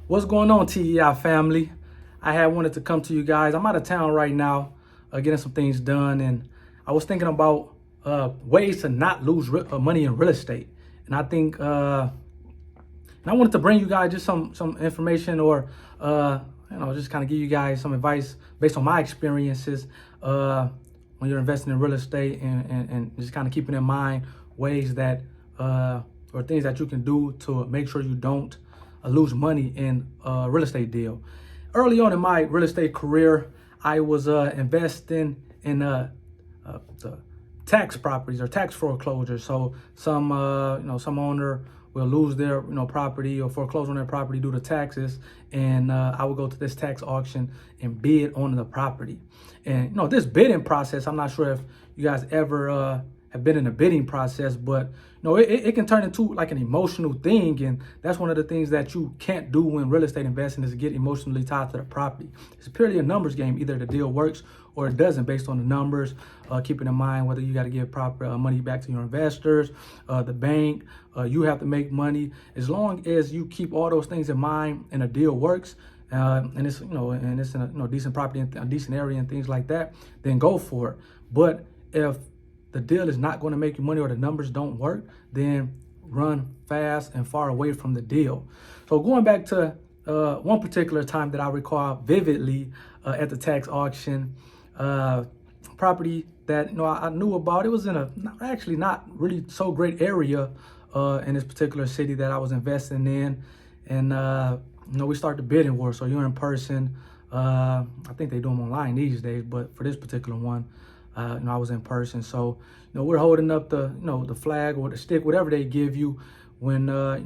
What's going on, TEI family? I had wanted to come to you guys. I'm out of town right now, getting some things done, and I was thinking about ways to not lose money in real estate. And I think, and I wanted to bring you guys just some information, or just kind of give you guys some advice based on my experiences when you're investing in real estate, and just kind of keeping in mind ways that or things that you can do to make sure you don't lose money in a real estate deal. Early on in my real estate career, I was investing in the tax properties or tax foreclosures. So some owner will lose their property or foreclose on their property due to taxes, and I would go to this tax auction and bid on the property. And this bidding process, I'm not sure if you guys ever have been in a bidding process, but it can turn into like an emotional thing, and that's one of the things that you can't do when real estate investing is get emotionally tied to the property. It's purely a numbers game. Either the deal works or it doesn't based on the numbers, keeping in mind whether you got to give proper money back to your investors, the bank, you have to make money. As long as you keep all those things in mind and a deal works, and it's and it's in a decent property and a decent area and things like that, then go for it. But if the deal is not going to make you money or the numbers don't work, then run fast and far away from the deal. So going back to one particular time that I recall vividly at the tax auction, property that I knew about. It was in a actually not really so great area in this particular city that I was investing in, and we start the bidding war. So you're in person. I think they do them online these days, but for this particular one, I was in person. So we're holding up the flag or the stick, whatever they give you when I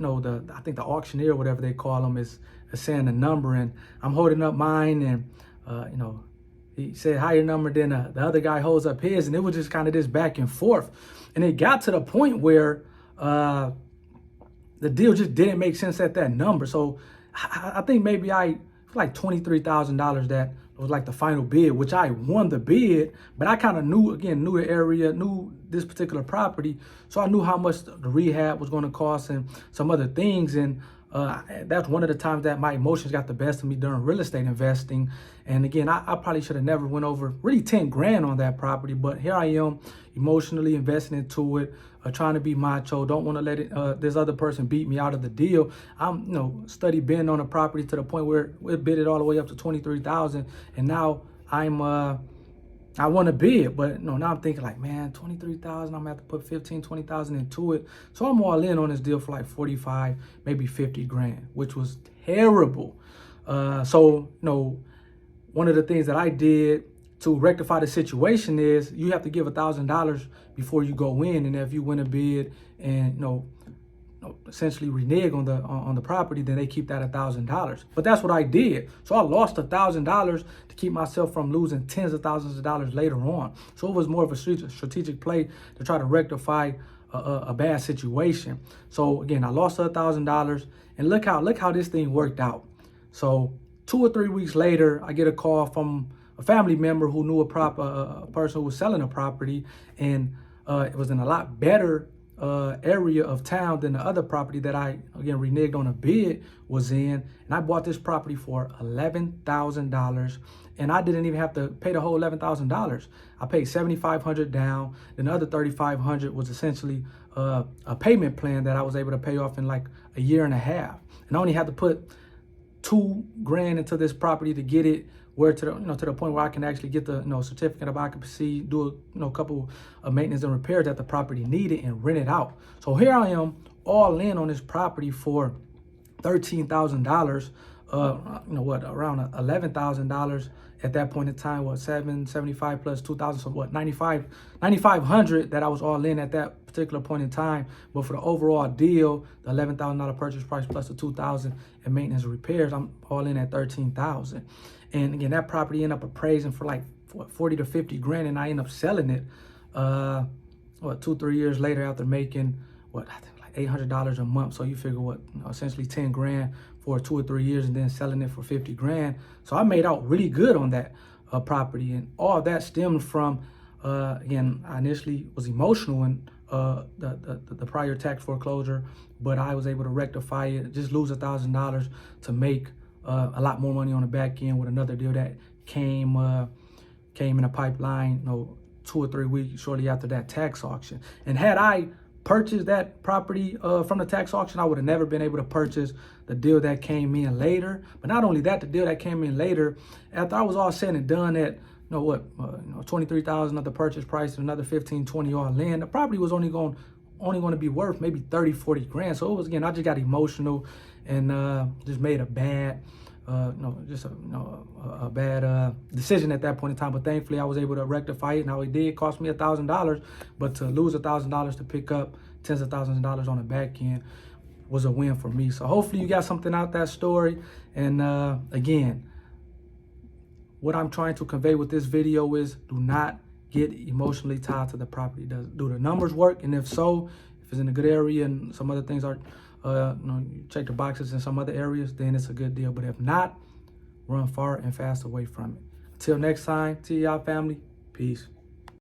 think the auctioneer, whatever they call them, is saying the number, and I'm holding up mine, and he said higher number than the other guy holds up his, and it was just kind of this back and forth, and it got to the point where the deal just didn't make sense at that number. So I think maybe like $23,000 that was like the final bid, which I won the bid, but I kind of knew the area, knew this particular property, so I knew how much the rehab was going to cost and some other things, and that's one of the times that my emotions got the best of me during real estate investing. And again, I probably should have never went over really 10 grand on that property, but here I am emotionally investing into it, trying to be macho, don't want to let it this other person beat me out of the deal. I'm study bidding on a property to the point where it bid it all the way up to 23,000, and now I want to bid, but now I'm thinking like, man, 23,000, I'm gonna have to put 15, 20,000 into it. So I'm all in on this deal for like 45, maybe 50 grand, which was terrible. So one of the things that I did to rectify the situation is you have to give $1,000 before you go in, and if you win a bid and essentially renege on the property, then they keep that $1,000. But that's what I did. So I lost $1,000 to keep myself from losing tens of thousands of dollars later on. So it was more of a strategic play to try to rectify a bad situation. So again, I lost $1,000, and look how this thing worked out. So 2 or 3 weeks later, I get a call from a family member who knew a person who was selling a property, and it was in a lot better area of town than the other property that I again reneged on a bid was in. And I bought this property for $11,000, and I didn't even have to pay the whole $11,000. I paid $7,500 down, then the other $3,500 was essentially a payment plan that I was able to pay off in like a year and a half, and I only had to put $2 grand into this property to get it where to the point where I can actually get the certificate of occupancy, do a couple of maintenance and repairs that the property needed, and rent it out. So here I am all in on this property for $13,000. Around $11,000 at that point in time. $775 plus 2,000, so $9,500 that I was all in at that particular point in time. But for the overall deal, the $11,000 purchase price plus the 2,000 and maintenance and repairs, I'm all in at $13,000. And again, that property ended up appraising for like 40 to 50 grand, and I ended up selling it 2-3 years later after making I think like $800 a month. So you figure essentially 10 grand for 2 or 3 years, and then selling it for 50 grand. So I made out really good on that property, and all of that stemmed from again, I initially was emotional and the prior tax foreclosure, but I was able to rectify it, just lose $1,000 to make a lot more money on the back end with another deal that came in a pipeline, 2 or 3 weeks shortly after that tax auction. And had I purchased that property from the tax auction, I would have never been able to purchase the deal that came in later. But not only that, the deal that came in later, after I was all said and done at $23,000 of the purchase price and another 15, 20 all in, the property was only going to be worth maybe 30, 40 grand. So it was, again, I just got emotional and just made a bad a bad decision at that point in time. But thankfully I was able to rectify it. Now it did cost me $1,000, but to lose $1,000 to pick up tens of thousands of dollars on the back end was a win for me. So hopefully you got something out that story. And again, what I'm trying to convey with this video is do not get emotionally tied to the property. Do the numbers work? And if so, if it's in a good area and some other things are you check the boxes in some other areas, then it's a good deal. But if not, run far and fast away from it. Until next time, to y'all family, peace.